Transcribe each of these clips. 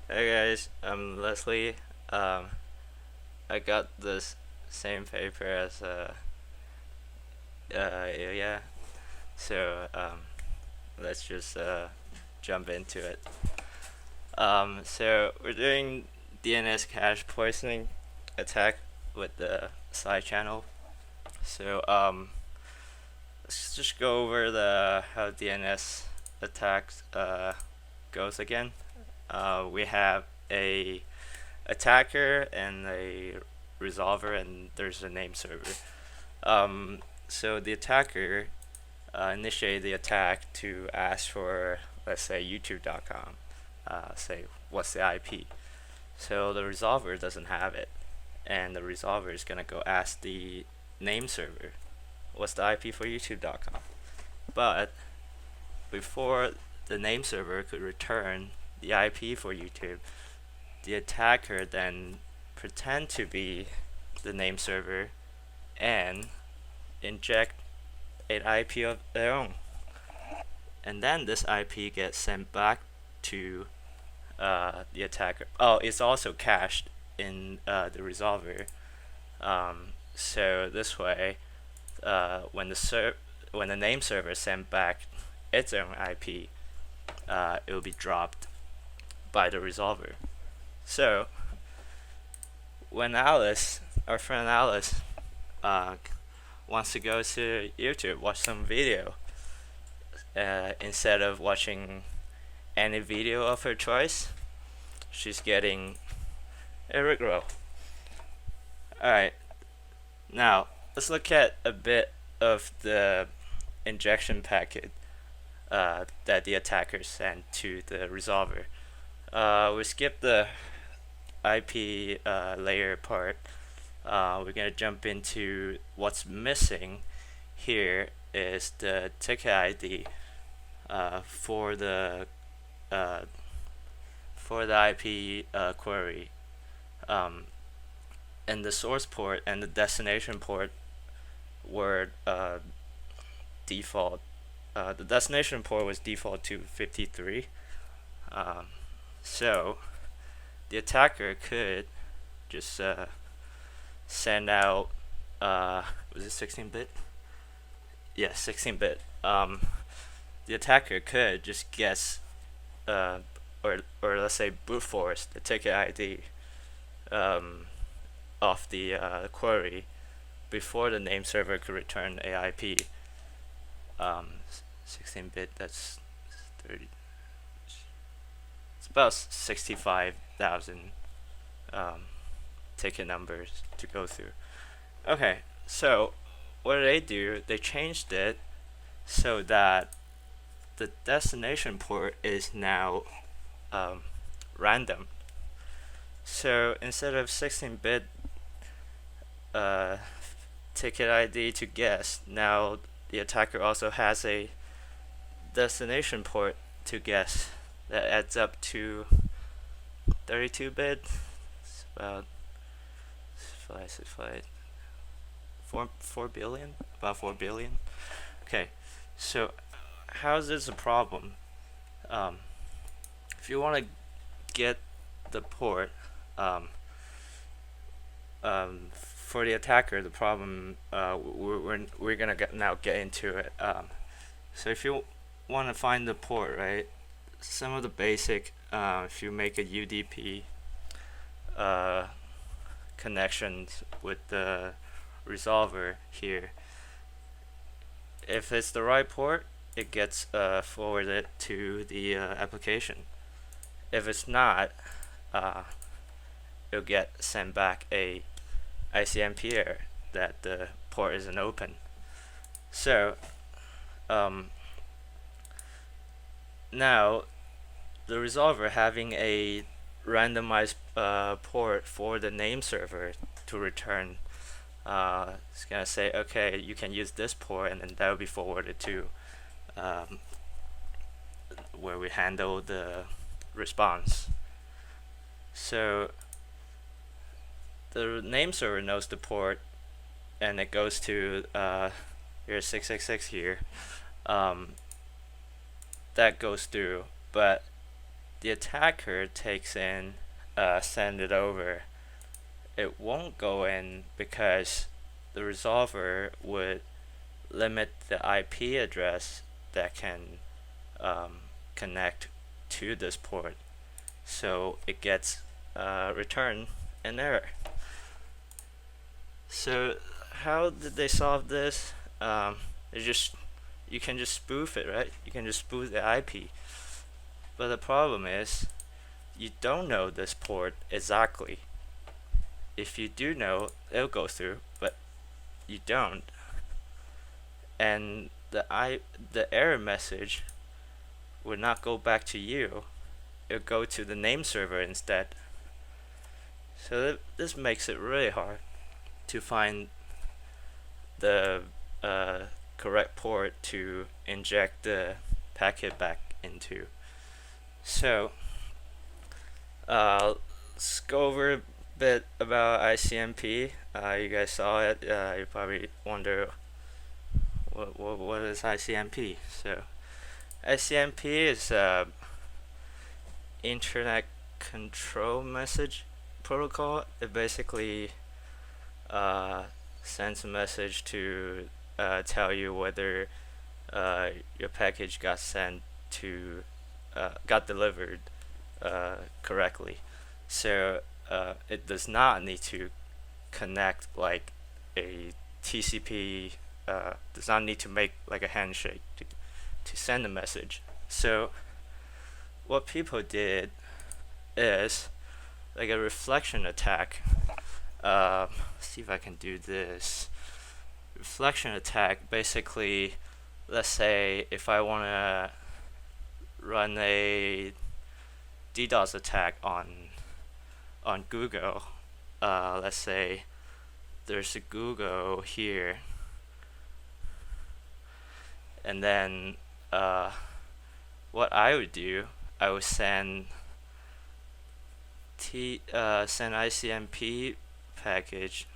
Hey guys, I'm Leslie. Um, I got this same paper as Ilya, so let's just jump into it. So we're doing DNS cache poisoning attack with the side channel. So let's just go over the how DNS attacks goes again. We have a attacker and a resolver, and there's a name server. So the attacker initiated the attack to ask for, let's say, YouTube.com. Say, what's the IP? So the resolver doesn't have it, and the resolver is gonna go ask the name server, what's the IP for YouTube.com? But before the name server could return the IP for YouTube, the attacker then pretend to be the name server and inject an IP of their own. And then this IP gets sent back to the attacker. Oh, it's also cached in the resolver. So this way, when the name server sent back its own IP, it will be dropped by the resolver. So when Alice, our friend Alice, uh, wants to go to YouTube, watch some video, instead of watching any video of her choice, she's getting a Rickroll. Alright, now let's look at a bit of the injection packet that the attacker sent to the resolver. We skipped the IP layer part. We're gonna jump into what's missing here is the ticket ID for the IP query, and the source port and the destination port were default. The destination port was default to 53. So the attacker could just send out was it 16-bit? Yeah, 16-bit. The attacker could just guess or let's say brute force the ticket ID of the query before the name server could return AIP. 16-bit, that's 30. It's about 65,000 ticket numbers to go through. Okay, so what did they do? They changed it so that the destination port is now random. So instead of 16-bit ticket ID to guess, now the attacker also has a destination port to guess that adds up to 32-bit. It's about 4 billion, about 4 billion. Okay, so how is this a problem? If you want to get the port, for the attacker, the problem we're gonna get into it. So if you want to find the port, right? Some of the basic, if you make a UDP connections with the resolver here, if it's the right port, it gets forwarded to the application. If it's not, it'll get sent back a ICMP error that the port isn't open. So now the resolver having a randomized port for the name server to return, it's gonna say, okay, you can use this port, and then that will be forwarded to where we handle the response. So the name server knows the port, and it goes to here's 666 here. That goes through, but the attacker takes in, send it over, it won't go in because the resolver would limit the IP address that can connect to this port, so it gets return an error. So how did they solve this? You can just spoof it, right? You can just spoof the IP. But the problem is, you don't know this port exactly. If you do know, it'll go through, but you don't. And the error message would not go back to you. It'll go to the name server instead. So this makes it really hard to find the correct port to inject the packet back into. So let's go over a bit about ICMP. You guys saw it. You probably wonder what is ICMP. So ICMP is Internet Control Message Protocol. It basically sends a message to tell you whether your package got sent to got delivered correctly. So it does not need to connect like a TCP. Does not need to make like a handshake to send a message. So what people did is like a reflection attack. Let's see if I can do this. Reflection attack, basically, let's say if I want to run a DDoS attack on Google, let's say there's a Google here, and then what I would do, I would send ICMP package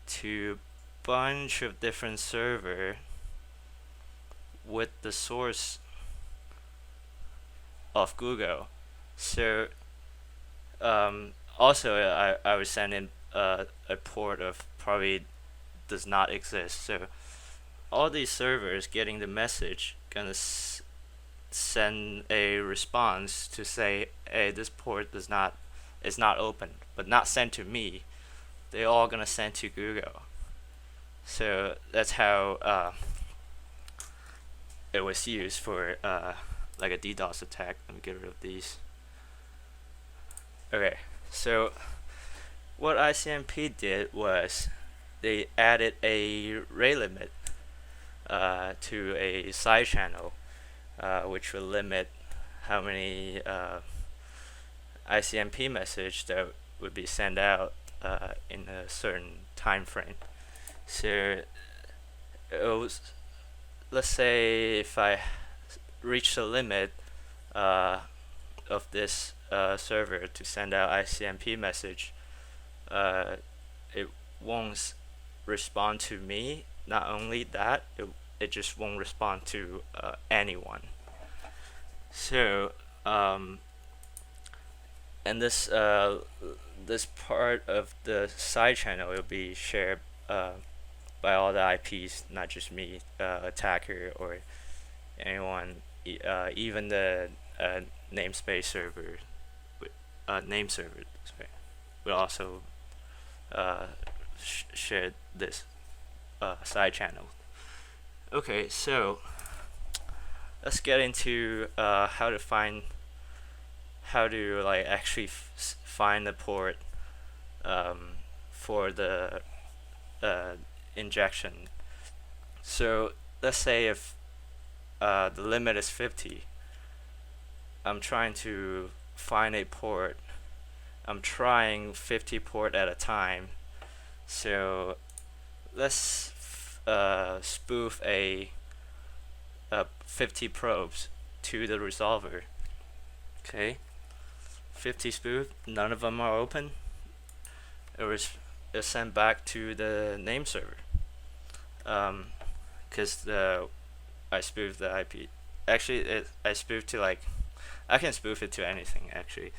to bunch of different server with the source of Google. So also I would send in a port of probably does not exist. So all these servers getting the message gonna send a response to say, hey, this port is not open, but not sent to me. They're all gonna send to Google. So that's how it was used for like a DDoS attack. Let me get rid of these. Okay, so what ICMP did was they added a rate limit to a side channel, which will limit how many ICMP message that would be sent out in a certain time frame. So let's say if I reach the limit of this server to send out ICMP message, it won't respond to me. Not only that, it just won't respond to anyone. So and this part of the side channel will be shared by all the IPs, not just me, attacker or anyone, even the namespace server, name server, sorry, will also share this side channel. Okay, so let's get into how to like actually find the port for the injection. So let's say if the limit is 50, I'm trying to find a port. I'm trying 50 port at a time. So let's spoof a 50 probes to the resolver. Okay, 50 spoof, none of them are open. It's sent back to the name server. Because I spoofed the IP. Actually, I spoofed to like I can spoof it to anything actually,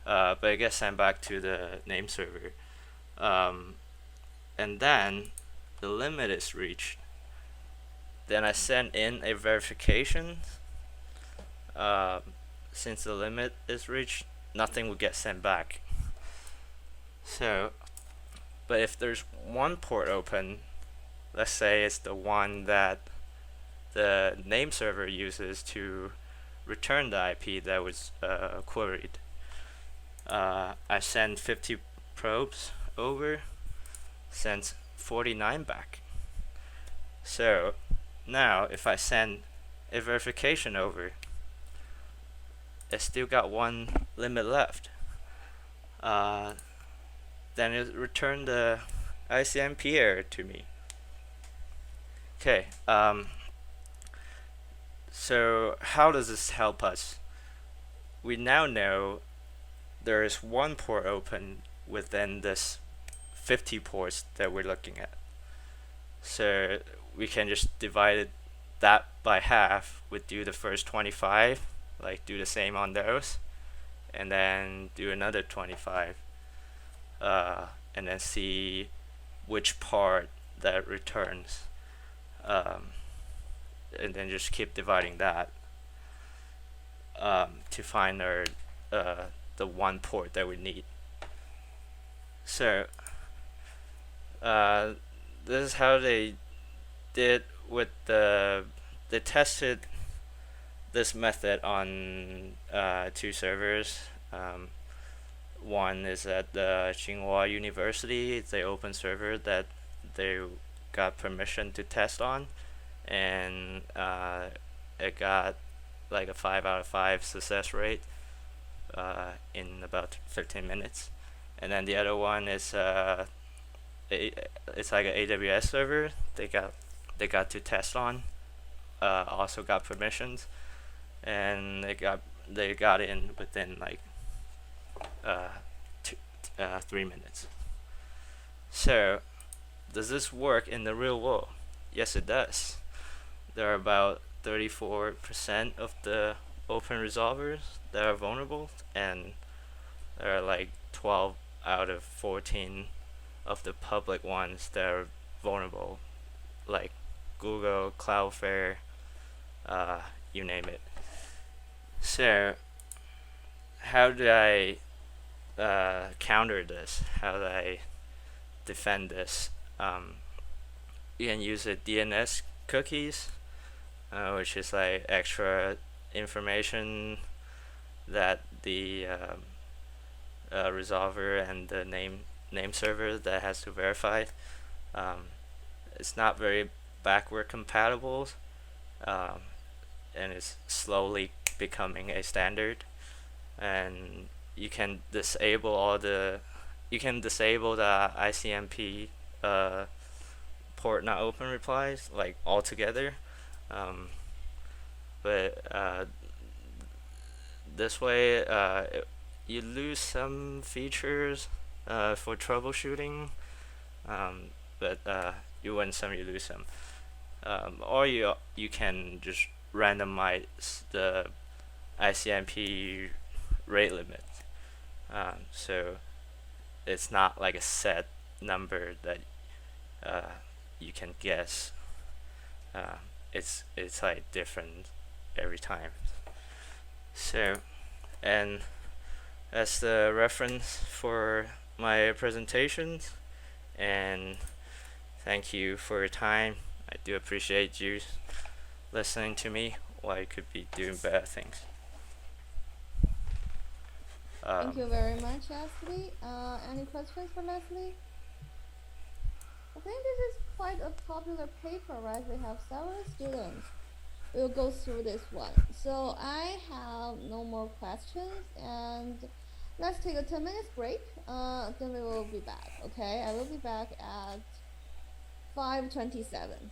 but it gets sent back to the name server, and then the limit is reached. Then I send in a verification. Since the limit is reached, nothing will get sent back. So, but if there's one port open, let's say it's the one that the name server uses to return the IP that was queried, I send 50 probes over, sends 49 back. So now if I send a verification over, it's still got one limit left. Then it returned the ICMP error to me. Okay, so how does this help us? We now know there is one port open within this 50 ports that we're looking at. So we can just divide that by half, would do the first 25, like do the same on those, and then do another 25, and then see which part that returns, and then just keep dividing that to find our the one port that we need. So this is how they did with they tested this method on 2 servers. One is at the Tsinghua University. It's an open server that they got permission to test on, and it got like a 5 out of 5 success rate in about 15 minutes. And then the other one is it's like an AWS server. They got to test on, also got permissions, and they got in within like 3 minutes. So does this work in the real world? Yes, it does. There are about 34% of the open resolvers that are vulnerable, and there are like 12 out of 14 of the public ones that are vulnerable, like Google, Cloudflare, you name it. So how do I counter this? How do I defend this? You can use the DNS cookies, which is like extra information that the resolver and the name server that has to verify. It's not very backward compatible, and it's slowly becoming a standard. And you can disable the ICMP port not open replies like altogether, but this way you lose some features for troubleshooting, but you win some, you lose some, or you can just randomize the ICMP rate limit, so it's not like a set number that you can guess. It's like different every time. So, and that's the reference for my presentations, and thank you for your time. I do appreciate you listening to me while I could be doing bad things. Thank you very much, Leslie. Any questions for Leslie? I think this is quite a popular paper, right? We have several students. We'll go through this one. So I have no more questions, and let's take a 10 minutes break. Then we will be back. Okay, I will be back at 5:27.